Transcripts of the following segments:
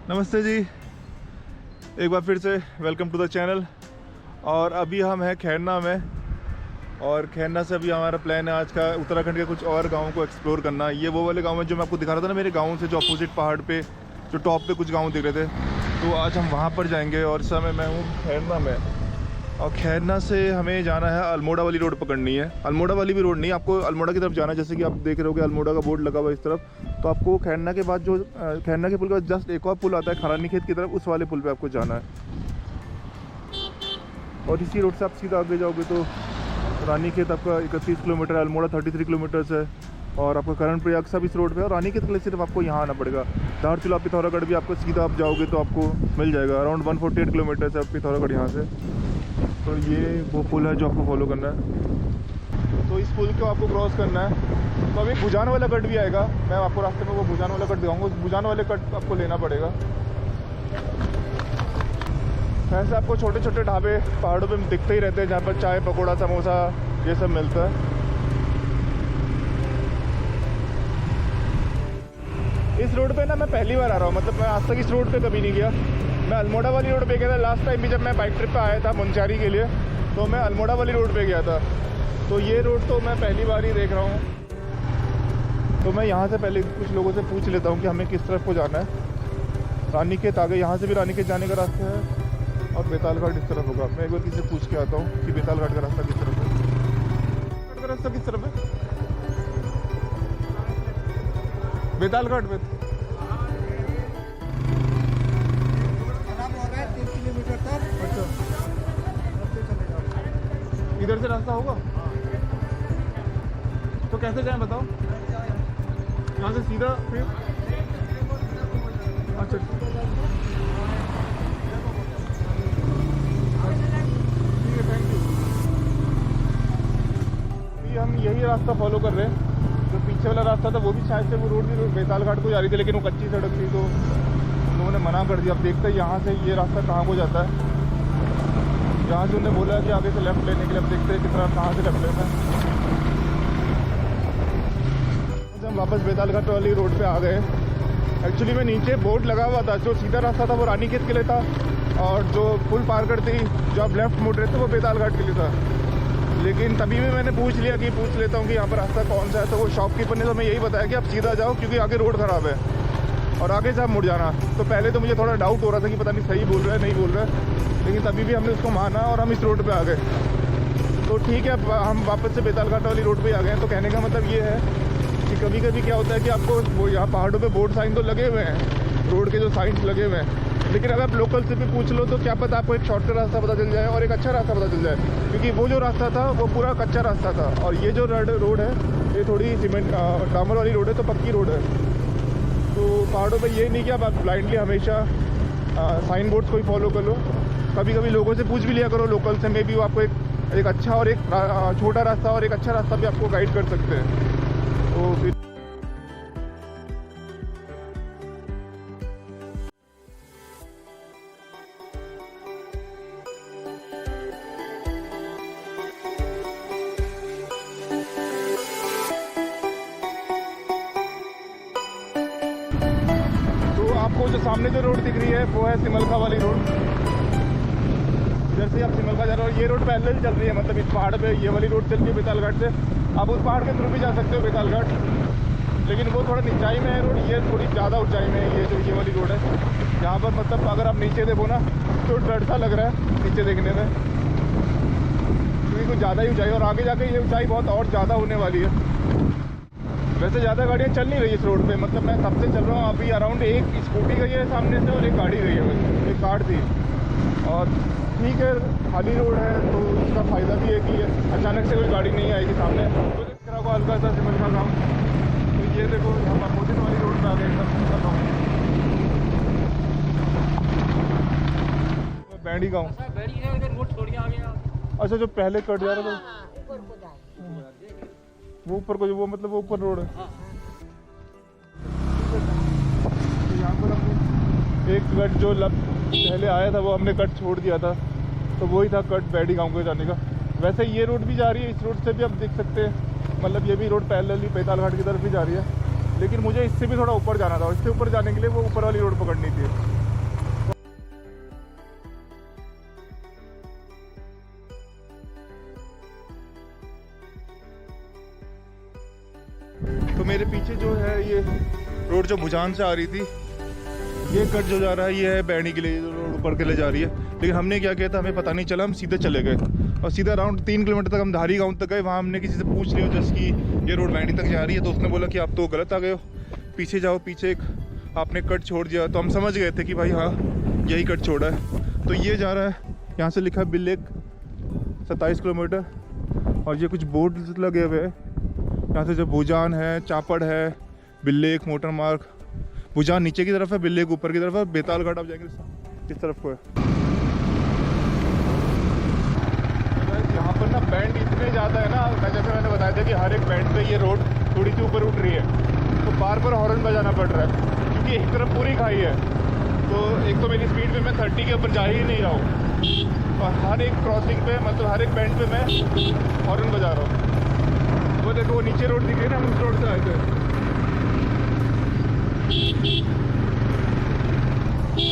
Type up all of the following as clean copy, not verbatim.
नमस्ते जी, एक बार फिर से वेलकम टू द चैनल। और अभी हम हैं खैरना में, और खैरना से अभी हमारा प्लान है आज का उत्तराखंड के कुछ और गाँवों को एक्सप्लोर करना। ये वो वाले गाँव हैं जो मैं आपको दिखा रहा था ना, मेरे गाँव से जो अपोजिट पहाड़ पे जो टॉप पे कुछ गाँव दिख रहे थे, तो आज हम वहाँ पर जाएंगे। और इस समय मैं हूँ खैरना में, और खैरना से हमें जाना है अल्मोड़ा वाली रोड पकड़नी है। अल्मोड़ा वाली भी रोड नहीं, आपको अल्मोड़ा की तरफ जाना है। जैसे कि आप देख रहे हो कि अल्मोड़ा का बोर्ड लगा हुआ है इस तरफ, तो आपको खैरना के बाद जो खैरना के पुल के बाद जस्ट एक और पुल आता है खरानी खेत की तरफ, उस वाले पुल पे आपको जाना है। और इसी रोड से आप सीधा आगे जाओगे तो रानी खेत आपका 31 किलोमीटर है, अल्मोड़ा 33 किलोमीटर्स है, और आपका करण प्रयाग सब इस रोड पे है। और रानी खेत के लिए सिर्फ आपको यहाँ आना पड़ेगा। धारचूला पिथौरागढ़ भी आपको सीधा आप जाओगे तो आपको मिल जाएगा। अराउंड 148 किलोमीटर्स है पिथौरागढ़ यहाँ से। तो ये वो पुल है जो आपको फॉलो करना है। तो इस पुल को आपको क्रॉस करना है। तो अभी भुजान वाला कट भी आएगा, मैं आपको रास्ते में वो भुजान वाला कट दिखाऊंगा। उस भुजान वाले कट आपको लेना पड़ेगा। ऐसे आपको छोटे छोटे ढाबे पहाड़ों पे दिखते ही रहते हैं, जहाँ पर चाय पकौड़ा समोसा ये सब मिलता है। इस रोड पे ना मैं पहली बार आ रहा हूँ, मतलब मैं आज तक इस रोड पे कभी नहीं गया। मैं अल्मोड़ा वाली रोड पे गया था लास्ट टाइम भी, जब मैं बाइक ट्रिप पे आया था मुंशियारी के लिए, तो मैं अल्मोड़ा वाली रोड पे गया था। तो ये रोड तो मैं पहली बार ही देख रहा हूँ। तो मैं यहाँ से पहले कुछ लोगों से पूछ लेता हूँ कि हमें किस तरफ को जाना है। रानी खेत आगे, यहाँ से भी रानी खेत जाने का रास्ता है, और बेताल घाट इस तरफ होगा। मैं एक बार किसी से पूछ के आता हूँ कि बेताल घाट का रास्ता किस तरफ है। का रास्ता किस तरफ है? बेताल घाट में 3 किलोमीटर तक। अच्छा, इधर से रास्ता होगा तो कैसे जाएं बताओ? यहाँ से सीधा फिर? अच्छा, ठीक है, थैंक यू। अभी हम यही रास्ता फॉलो कर रहे हैं। जो पीछे वाला रास्ता था वो भी शायद से वो रोड भी बेताल घाट को जा रही थी, लेकिन वो कच्ची सड़क थी तो उन्होंने मना कर दिया। अब देखते हैं यहाँ से ये रास्ता कहाँ को जाता है। यहाँ से उन्होंने बोला कि आगे से लेफ्ट लेने के लिए। अब देखते हैं कितना कहाँ से लेफ्ट लेना है। हम वापस बेताल घाट वाली रोड पे आ गए। एक्चुअली में नीचे बोर्ड लगा हुआ था, जो सीधा रास्ता था वो रानी खेत के लिए था, और जो पुल पार करते ही जो आप लेफ्ट मुड़ रहे थे वो बेताल घाट के लिए था। लेकिन तभी भी मैंने पूछ लिया कि पूछ लेता हूँ कि यहाँ पर रास्ता कौन सा है। तो वो शॉपकीपर ने तो मैं यही बताया कि आप सीधा जाओ, क्योंकि आगे रोड ख़राब है और आगे से आप मुड़ जाना। तो पहले तो मुझे थोड़ा डाउट हो रहा था कि पता नहीं सही बोल रहा है नहीं बोल रहा है, लेकिन तभी भी हमने उसको माना और हम इस रोड पे आ गए। तो ठीक है, हम वापस से बेताल घाट वाली रोड पे आ गए। तो कहने का मतलब ये है कि कभी कभी क्या होता है कि आपको वो यहाँ पहाड़ों पे बोर्ड साइन तो लगे हुए हैं, रोड के जो साइंस लगे हुए हैं, लेकिन अगर आप लोकल से भी पूछ लो तो क्या पता आपको एक शॉर्टकट रास्ता पता चल जाए और एक अच्छा रास्ता पता चल जाए। क्योंकि वो जो रास्ता था वो पूरा कच्चा रास्ता था, और ये जो रोड है ये थोड़ी सीमेंट डामर वाली रोड है, तो पक्की रोड है। तो पहाड़ों पे ये नहीं कि आप ब्लाइंडली हमेशा साइन बोर्ड्स को ही फॉलो कर लो। कभी कभी लोगों से पूछ भी लिया करो, लोकल से, मे भी वो आपको एक अच्छा और एक छोटा रास्ता और एक अच्छा रास्ता भी आपको गाइड कर सकते हैं। तो फिर आपको जो सामने जो रोड दिख रही है वो है सिमलखा वाली रोड। जैसे आप सिमलखा जा रहे हो, ये रोड पहले ही चल रही है, मतलब इस पहाड़ पे ये वाली रोड चल रही है बेताल घाट से। आप उस पहाड़ के थ्रू भी जा सकते हो बेताल घाट, लेकिन वो थोड़ा नीचाई में है रोड, ये थोड़ी ज़्यादा ऊंचाई में है। ये वाली रोड है, यहाँ पर मतलब अगर आप नीचे देखो ना तो डर सा लग रहा है नीचे देखने में, क्योंकि कुछ ज़्यादा ही ऊँचाई, और आगे जाके ये ऊँचाई बहुत और ज़्यादा होने वाली है। वैसे ज़्यादा गाड़ियाँ चल नहीं रही इस रोड पे, मतलब मैं कब से चल रहा हूँ। अभी अराउंड एक स्कूटी गई है सामने से और एक गाड़ी गई है, एक कार थी। और ठीक है, खाली रोड है तो इसका फ़ायदा भी है कि अचानक से कोई गाड़ी नहीं आएगी सामने। तो दिख रहा होगा हल्का सा सिमलखा गाँव। तो ये देखो हम अपोजिट वाली रोड पर आ गए एकदम बैंडी गाँव। अच्छा, जो पहले कट जा रहा था वो ऊपर को, वो मतलब वो ऊपर रोड है। तो यहाँ पर हमने एक कट जो पहले आया था वो हमने कट छोड़ दिया था, तो वही था कट बैडी गांव को जाने का। वैसे ये रोड भी जा रही है, इस रोड से भी आप देख सकते हैं, मतलब ये भी रोड पैरेलली बेताल घाट की तरफ भी जा रही है। लेकिन मुझे इससे भी थोड़ा ऊपर जाना था, और इससे ऊपर जाने के लिए वो ऊपर वाली रोड पकड़नी थी। रोड जो भुजान से आ रही थी, ये कट जो जा रहा है ये है बैणी के लिए, जो रोड ऊपर के लिए जा रही है। लेकिन हमने क्या किया था, हमें पता नहीं चला, हम सीधे चले गए और सीधा अराउंड 3 किलोमीटर तक हम धारी गाँव तक गए। वहाँ हमने किसी से पूछ लिया जैसे कि ये रोड बैणी तक जा रही है, तो उसने बोला कि आप तो गलत आ गए हो, पीछे जाओ, पीछे एक आपने कट छोड़ दिया। तो हम समझ गए थे कि भाई हाँ यही कट छोड़ा है। तो ये जा रहा है, यहाँ से लिखा है बिल्लेक 27 किलोमीटर, और ये कुछ बोर्ड लगे हुए हैं यहाँ से, जो भुजान है, चापड़ है, बिल्लेक मोटर मार्ग। भुजान नीचे की तरफ है, बिल्लेक ऊपर की तरफ है, बेतालघाट आप जाएंगे इस तरफ को है। यहाँ पर ना बैंड इतने ज़्यादा है ना, जैसे मैंने बताया था कि हर एक बैंड पे ये रोड थोड़ी सी ऊपर उठ रही है, तो बार बार हॉर्न बजाना पड़ रहा है क्योंकि एक तरफ पूरी खाई है। तो एक तो मेरी स्पीड पे मैं 30 के ऊपर जा ही नहीं रहा हूँ, और हर एक क्रॉसिंग पे, मतलब हर एक बैंड पे मैं हॉर्न बजा रहा हूँ। वो देखो वो नीचे रोड दिख रही है ना, हम उस रोड से आए थे।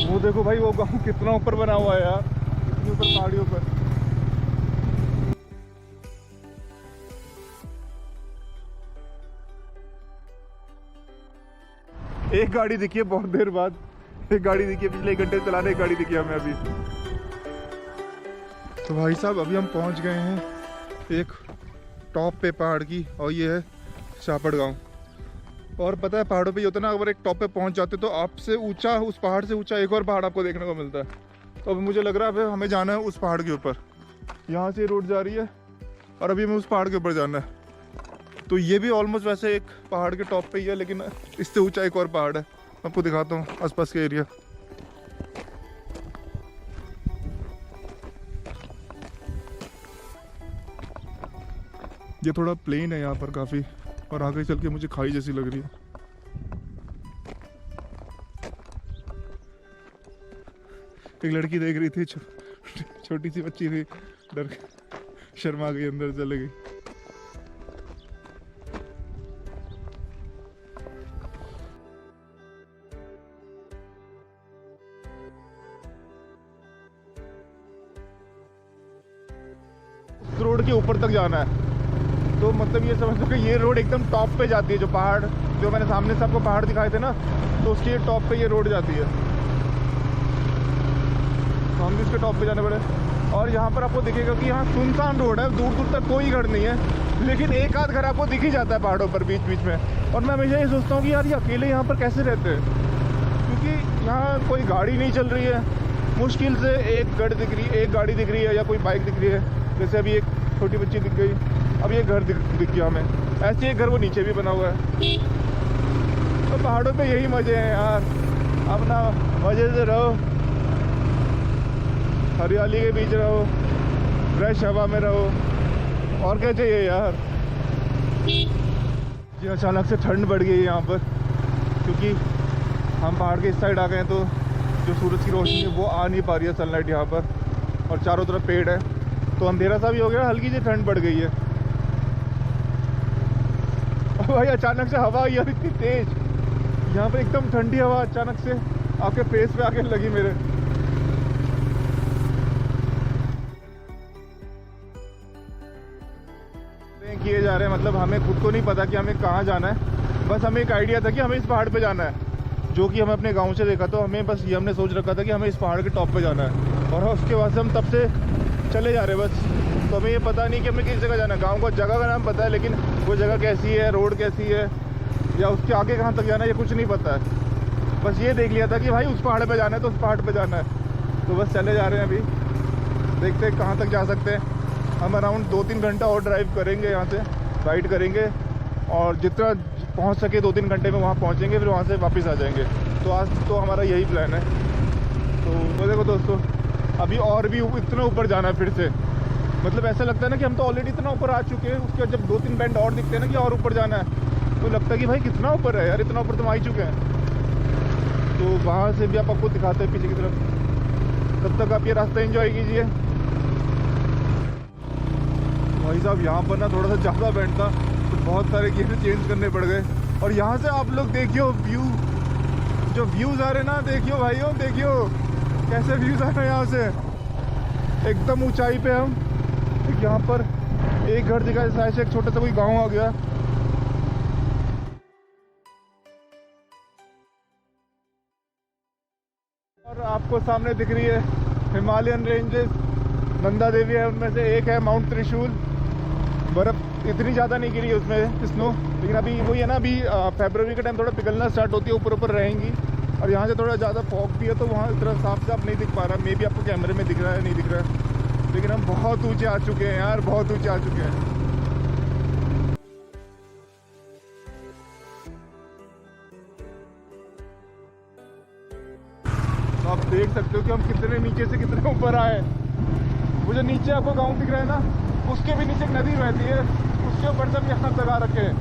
वो देखो भाई वो गाँव कितना ऊपर बना हुआ है यार, इतनी ऊपर पहाड़ियों पर। एक गाड़ी दिखी है बहुत देर बाद, एक गाड़ी दिखी है पिछले 1 घंटे चलाने, एक गाड़ी दिखी हमें अभी। तो भाई साहब अभी हम पहुंच गए हैं एक टॉप पे पहाड़ की, और ये है चापड़ गांव। और पता है पहाड़ों पे ये होता है ना, अगर एक टॉप पे पहुंच जाते तो आपसे ऊंचा, उस पहाड़ से ऊंचा एक और पहाड़ आपको देखने को मिलता है। तो अभी मुझे लग रहा है हमें जाना है उस पहाड़ के ऊपर। यहाँ से रोड जा रही है और अभी हमें उस पहाड़ के ऊपर जाना है। तो ये भी ऑलमोस्ट वैसे एक पहाड़ के टॉप पे ही है, लेकिन इससे ऊंचा एक और पहाड़ है। आपको दिखाता हूँ आसपास के एरिया। ये थोड़ा प्लेन है यहाँ पर काफ़ी, और आगे चल के मुझे खाई जैसी लग रही है। एक लड़की देख रही थी, छोटी सी बच्ची थी, डर के शर्मा गई, अंदर चले गई। रोड के ऊपर तक जाना है, तो मतलब ये समझ लो कि ये रोड एकदम टॉप पे जाती है। जो पहाड़, जो मैंने सामने से आपको पहाड़ दिखाए थे ना, तो उसके टॉप पे ये रोड जाती है। तो हम भी उसके टॉप पे जाने पड़े। और यहाँ पर आपको दिखेगा कि यहाँ सुनसान रोड है, दूर दूर तक कोई घर नहीं है, लेकिन एक आध घर आपको दिख ही जाता है पहाड़ों पर बीच बीच में। और मैं हमेशा ये सोचता हूँ कि यार ये अकेले यहाँ पर कैसे रहते हैं, क्योंकि यहाँ कोई गाड़ी नहीं चल रही है। मुश्किल से एक गाड़ी दिख रही है या कोई बाइक दिख रही है। जैसे अभी एक छोटी बच्ची दिख गई, अब ये घर दिख गया हमें। ऐसे एक घर वो नीचे भी बना हुआ है। तो पहाड़ों पे यही मज़े हैं यार, अपना मज़े से रहो, हरियाली के बीच रहो, फ्रेश हवा में रहो, और क्या चाहिए यार। जी अचानक से ठंड बढ़ गई है यहाँ पर, क्योंकि हम पहाड़ के इस साइड आ गए हैं, तो जो सूरज की रोशनी है वो आ नहीं पा रही है, सनलाइट यहाँ पर, और चारों तरफ पेड़ है, तो अंधेरा सा भी हो गया, हल्की सी ठंड बढ़ गई है। भाई अचानक से हवा यार इतनी तेज, यहाँ पे एकदम ठंडी हवा अचानक से आपके फेस पे आके लगी मेरे। किए जा रहे हैं, मतलब हमें खुद को नहीं पता कि हमें कहाँ जाना है, बस हमें एक आइडिया था कि हमें इस पहाड़ पे जाना है, जो कि हमें अपने गांव से देखा। तो हमें बस ये हमने सोच रखा था कि हमें इस पहाड़ के टॉप पे जाना है, और उसके बाद से हम तब से चले जा रहे हैं बस। तो हमें ये पता नहीं कि हमें किस जगह जाना है। गांव को जगह का नाम पता है, लेकिन वो जगह कैसी है, रोड कैसी है, या उसके आगे कहाँ तक जाना है, ये कुछ नहीं पता है। बस ये देख लिया था कि भाई उस पहाड़ पे जाना है, तो उस पहाड़ पे जाना है। तो बस चले जा रहे हैं, अभी देखते हैं कहाँ तक जा सकते हैं। हम अराउंड 2-3 घंटा और ड्राइव करेंगे, यहाँ से राइड करेंगे, और जितना पहुँच सके 2-3 घंटे में वहाँ पहुँचेंगे, फिर वहाँ से वापस आ जाएंगे। तो आज तो हमारा यही प्लान है। तो देखो दोस्तों, अभी और भी इतना ऊपर जाना है फिर से। मतलब ऐसा लगता है ना कि हम तो ऑलरेडी इतना ऊपर आ चुके हैं, उसके बाद जब 2-3 बैंड और दिखते हैं ना कि और ऊपर जाना है, तो लगता है कि भाई कितना ऊपर है यार, इतना ऊपर तो हम आ ही चुके हैं। तो वहाँ से भी आपको दिखाते हैं पीछे की तरफ। तब तक आप ये रास्ता एंजॉय कीजिए। भाई साहब यहाँ पर ना थोड़ा सा ज़्यादा बैंड था, तो बहुत सारे गियर चेंज करने पड़ गए। और यहाँ से आप लोग देखियो व्यू, जो व्यूज़ आ रहे ना, देखियो भाइयों, देखियो कैसे व्यूज़ आ रहे हैं यहाँ से। एकदम ऊंचाई पे हम, यहाँ पर एक घर दिखा, शायद से एक छोटा सा कोई गांव आ गया। और आपको सामने दिख रही है हिमालयन रेंजेस, नंदा देवी है उनमें से एक है, माउंट त्रिशूल। बर्फ़ इतनी ज़्यादा नहीं गिरी है उसमें स्नो, लेकिन अभी वही है ना, अभी फरवरी के टाइम थोड़ा पिघलना स्टार्ट होती है, ऊपर ऊपर रहेंगी। और यहाँ से थोड़ा ज़्यादा फॉग भी है तो वहाँ इतना साफ साफ नहीं दिख पा रहा। मे भी आपको कैमरे में दिख रहा है, नहीं दिख रहा है, लेकिन हम बहुत ऊँचे आ चुके हैं यार, बहुत ऊँचे आ चुके हैं। तो आप देख सकते हो कि हम कितने नीचे से कितने ऊपर आए। वो जो नीचे आपको गांव दिख रहा है ना, उसके भी नीचे एक नदी बहती है, उसके ऊपर से हम यहाँ लगा रखे हैं।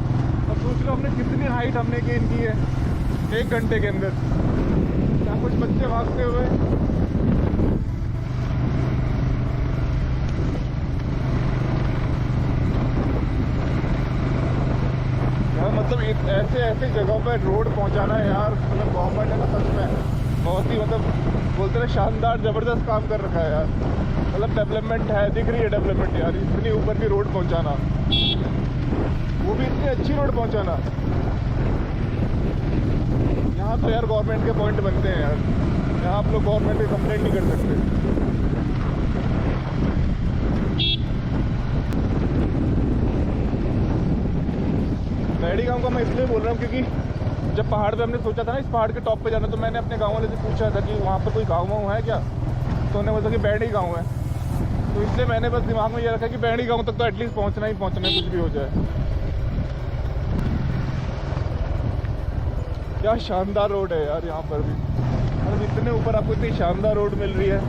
अब सोच लो हमने कितनी हाइट हमने गेन की है 1 घंटे के अंदर। यहाँ कुछ बच्चे भागते हुए, यार मतलब ऐसे ऐसे जगहों पर रोड पहुँचाना है यार, मतलब गवर्नमेंट है ना सच में बहुत ही मतलब बोलते हैं शानदार ज़बरदस्त काम कर रखा है यार। मतलब डेवलपमेंट है, दिख रही है डेवलपमेंट यार। इतनी ऊपर भी रोड पहुंचाना, वो भी इतनी अच्छी रोड पहुंचाना, यहाँ तो यार गवर्नमेंट के पॉइंट बनते हैं यार। यहाँ आप लोग गवर्नमेंट पे कंप्लेंट नहीं कर सकते। मैडी गाँव का मैं इसलिए बोल रहा हूँ क्योंकि जब पहाड़ पे हमने सोचा था ना इस पहाड़ के टॉप पे जाना, तो मैंने अपने गाँव वाले से पूछा था कि वहाँ पर कोई गाँव है क्या, तो उन्होंने बोला कि बैडी गाँव है। तो इसलिए मैंने बस दिमाग में ये रखा कि बैडी गाँव तक तो एटलीस्ट पहुँचना ही पहुँचना है, कुछ भी हो जाए। क्या शानदार रोड है यार यहाँ पर भी, मतलब इतने ऊपर आपको इतनी शानदार रोड मिल रही है।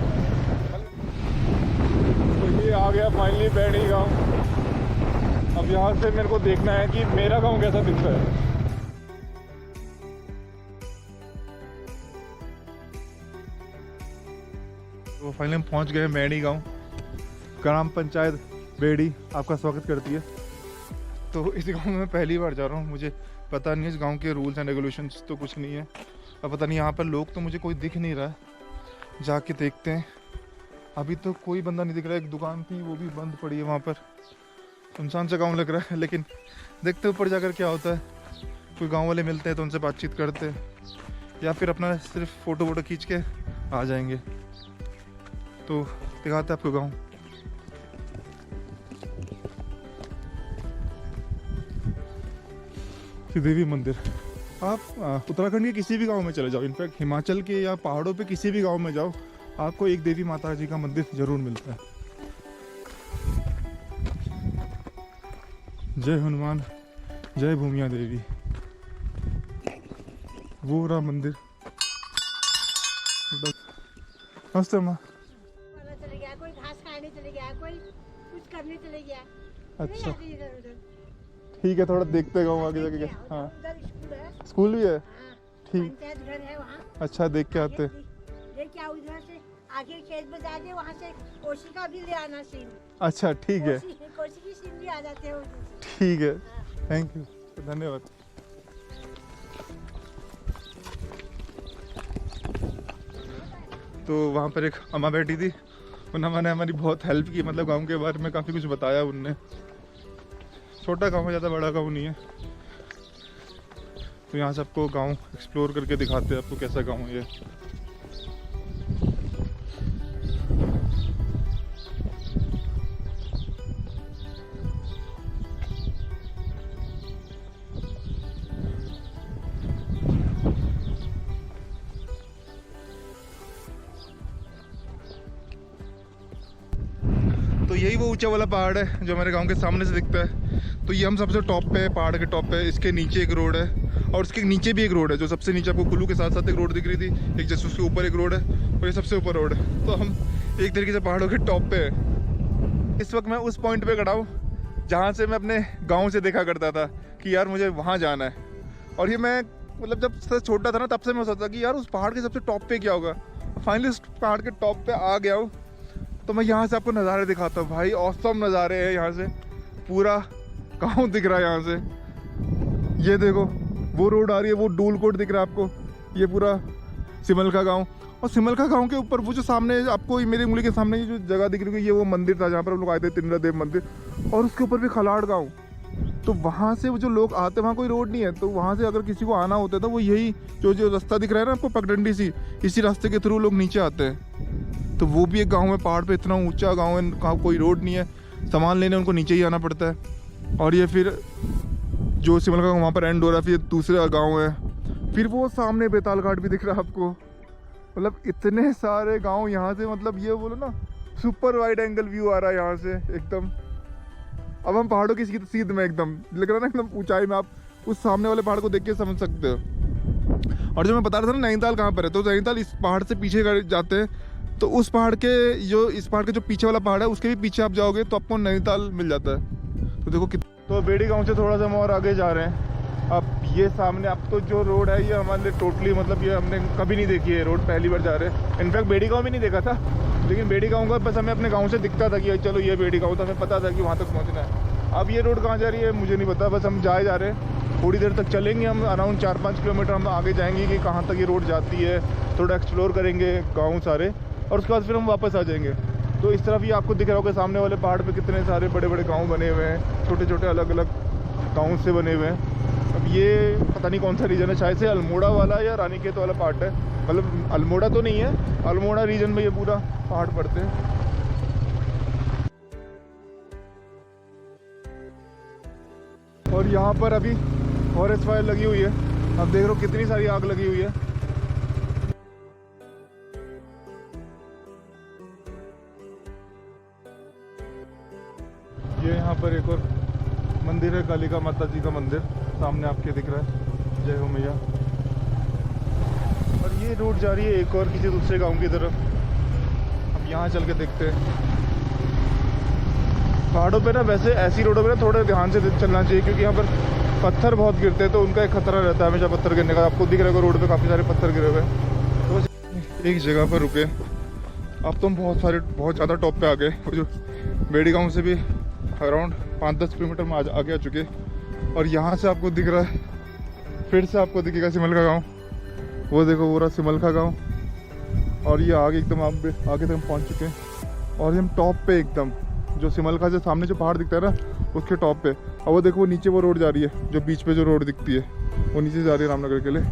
तो ये आ गया फाइनली बैडी गाँव। अब यहाँ से मेरे को देखना है कि मेरा गाँव कैसा दिखता है। तो फाइनली हम पहुँच गए बैडी गाँव। ग्राम पंचायत बेड़ी आपका स्वागत करती है। तो इस गांव में मैं पहली बार जा रहा हूँ, मुझे पता नहीं है इस गांव के रूल्स एंड रेगुलेशंस तो कुछ नहीं है। अब पता नहीं यहाँ पर लोग तो मुझे कोई दिख नहीं रहा है, जाके देखते हैं। अभी तो कोई बंदा नहीं दिख रहा है, एक दुकान थी वो भी बंद पड़ी है वहाँ पर, सुनसान सा गाँव लग रहा है। लेकिन देखते ऊपर जाकर क्या होता है, कोई गाँव वाले मिलते हैं तो उनसे बातचीत करते हैं, या फिर अपना सिर्फ फ़ोटो वोटो खींच के आ जाएंगे। तो दिखाते हैं आपको गाँव। देवी मंदिर, आप उत्तराखंड के किसी भी गांव में चले जाओ, इनफैक्ट हिमाचल के या पहाड़ों पे किसी भी गांव में जाओ, आपको एक देवी माता जी का मंदिर जरूर मिलता है। जय हनुमान, जय भूमिया देवी। वो रहा मंदिर। नमस्ते माँ। चले गया, कोई घास खाने चले गया, कोई कुछ करने चले गया। अच्छा इधर उधर ठीक है, थोड़ा देखते गाँव आगे जाके। हाँ उधर स्कूल है, स्कूल भी है, ठीक। पंचायत घर है वहाँ। अच्छा देख के आते। देख क्या उधर से आगे खेत में जाके वहाँ से कोसी का भी ले आना सीन। अच्छा ठीक है, कोसी की सीन भी आ जाते हैं उधर से। ठीक है, थैंक यू, धन्यवाद। तो वहाँ पर एक अम्मा बैठी थी, उन अम्मा ने हमारी बहुत हेल्प की, मतलब गांव के बारे में काफ़ी कुछ बताया उनने। छोटा गांव है, ज़्यादा बड़ा गांव नहीं है। तो यहाँ से आपको गांव एक्सप्लोर करके दिखाते हैं आपको कैसा गांव है ये। तो यही वो ऊंचा वाला पहाड़ है जो हमारे गांव के सामने से दिखता है। तो ये हम सबसे टॉप पे है, पहाड़ के टॉप पे। इसके नीचे एक रोड है और उसके नीचे भी एक रोड है। जो सबसे नीचे आपको कुल्लू के साथ साथ एक रोड दिख रही थी, एक जैसे उसके ऊपर एक रोड है और ये सबसे ऊपर रोड है। तो हम एक तरीके से पहाड़ों के टॉप पे है। इस वक्त मैं उस पॉइंट पे खड़ा हूँ जहाँ से मैं अपने गाँव से देखा करता था कि यार मुझे वहाँ जाना है। और ये मैं मतलब जब से छोटा था ना, तब से मैं सोचता कि यार उस पहाड़ के सबसे टॉप पे क्या होगा। फाइनली उस पहाड़ के टॉप पे आ गया हूँ। तो मैं यहाँ से आपको नज़ारे दिखाता हूँ। भाई औसम नज़ारे हैं यहाँ से, पूरा गाँव दिख रहा है यहाँ से। ये देखो वो रोड आ रही है, वो डूलकोट दिख रहा है आपको, ये पूरा सिमलका गाँव। और सिमलका गाँव के ऊपर वो जो सामने आपको मेरी उंगली के सामने ये जो जगह दिख रही है, ये वो मंदिर था जहाँ पर हम लोग आए थे, तिनरा देव मंदिर। और उसके ऊपर भी खलाड़ गाँव। तो वहाँ से वो जो लोग आते वहाँ कोई रोड नहीं है, तो वहाँ से अगर किसी को आना होता है तो वो यही जो रास्ता दिख रहा है ना आपको पगडंडी सी, इसी रास्ते के थ्रू लोग नीचे आते हैं। तो वो भी एक गाँव है पहाड़ पे, इतना ऊंचा गाँव है, कहाँ कोई रोड नहीं है, सामान लेने उनको नीचे ही आना पड़ता है। और ये फिर जो सिमलका वहाँ पर एंड हो रहा है, फिर दूसरा गाँव है, फिर वो सामने बेताल घाट भी दिख रहा है आपको। मतलब इतने सारे गाँव यहाँ से, मतलब ये बोलो ना सुपर वाइड एंगल व्यू आ रहा है यहाँ से एकदम। अब हम पहाड़ों की सीध में एकदम लग रहा है ना, एकदम ऊंचाई में, आप उस सामने वाले पहाड़ को देख के समझ सकते हो। और जो मैं बता रहा था ना नैनीताल कहाँ पर है, तो नैनीताल इस पहाड़ से पीछे जाते हैं, तो उस पहाड़ के इस पहाड़ के जो पीछे वाला पहाड़ है उसके भी पीछे आप जाओगे तो आपको नैनीताल मिल जाता है। तो देखो तो बेड़ी गाँव से थोड़ा सा हम और आगे जा रहे हैं। अब ये सामने अब तो जो रोड है ये हमारे लिए टोटली, मतलब ये हमने कभी नहीं देखी है रोड, पहली बार जा रहे हैं। इनफैक्ट बेड़ी गाँव भी नहीं देखा था, लेकिन बेड़ी गाँव का बस हमें अपने गाँव से दिखता था कि चलो ये बेड़ी गाँव, तो हमें पता था कि वहाँ तक पहुँचना है। अब ये रोड कहाँ जा रही है मुझे नहीं पता, बस हम जा रहे हैं। थोड़ी देर तक चलेंगे हम, अराउंड 4-5 किलोमीटर हम आगे जाएंगे कि कहाँ तक ये रोड जाती है, थोड़ा एक्सप्लोर करेंगे गाँव सारे, और उसके बाद फिर हम वापस आ जाएंगे। तो इस तरफ ये आपको दिख रहा होगा सामने वाले पहाड़ पे कितने सारे बड़े बड़े गाँव बने हुए हैं, छोटे छोटे अलग अलग गाँव से बने हुए हैं। अब ये पता नहीं कौन सा रीजन है, शायद से अल्मोड़ा वाला या रानीखेत वाला पार्ट है, मतलब अल्मोड़ा तो नहीं है, अल्मोड़ा रीजन में ये पूरा पहाड़ पड़ते हैं। और यहाँ पर अभी फॉरेस्ट फायर लगी हुई है, अब देख रहे हो कितनी सारी आग लगी हुई है। ये यहाँ पर एक और मंदिर है, कालिका माता जी का मंदिर सामने आपके दिख रहा है, जय हो मैया। और ये रोड जा रही है एक और किसी दूसरे गांव की तरफ, अब यहाँ चल के देखते हैं। पहाड़ों पे ना वैसे ऐसी रोडों पे ना थोड़ा ध्यान से चलना चाहिए, क्योंकि यहाँ पर पत्थर बहुत गिरते हैं, तो उनका एक खतरा रहता है हमेशा पत्थर गिरने का। आपको दिख रहा है रोड पे काफ़ी सारे पत्थर गिरे हुए हैं। तो बस एक जगह पर रुके, अब तो हम बहुत ज़्यादा टॉप पे आ गए। वो जो बेड़ी गाँव से भी अराउंड 5-10 किलोमीटर में आगे आ चुके। और यहाँ से आपको दिख रहा है, फिर से आपको दिखेगा सिमलका गाँव, वो देखो वो रहा सिमलका गाँव। और ये आगे एकदम आगे तक हम पहुँच चुके हैं, और हम टॉप पे एकदम, जो सिमलका से सामने जो पहाड़ दिखता है ना उसके टॉप पे। और वो देखो वो नीचे वो रोड जा रही है, जो बीच पे जो रोड दिखती है वो नीचे जा रही है रामनगर के लिए।